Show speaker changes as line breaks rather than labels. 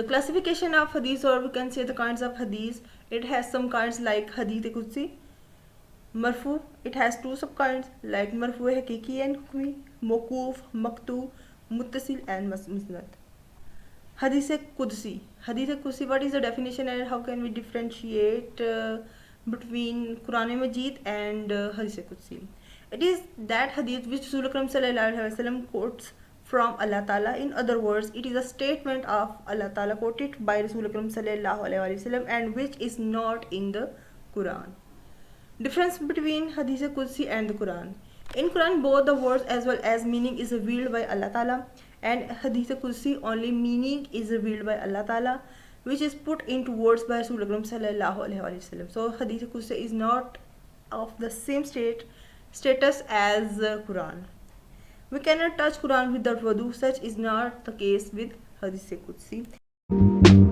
The classification of hadith, or we can say the kinds of hadith, it has some kinds like hadith qudsi, marfu. It has two sub kinds like marfu hakiki and hukmi, mawquf, maqtu, muttasil and musnad. Hadith qudsi. Hadith qudsi, what is the definition and how can we differentiate between Quran Majid and hadith qudsi? It is that hadith which Rasul Akram sallallahu alaihi wasallam quotes from Allah Ta'ala. In other words, it is a statement of Allah Ta'ala quoted by Rasul Akram sallallahu alaihi wasallam and which is not in the Quran. Difference between Hadith Qudsi and the Quran. In Quran, both the words as well as meaning is revealed by Allah Ta'ala, and Hadith Qudsi only meaning is revealed by Allah Ta'ala, which is put into words by Rasul Akram sallallahu alaihi wasallam. So Hadith Qudsi is not of the same status as Quran. We cannot touch Quran without wudu. Such is not the case with Hadith Qudsi.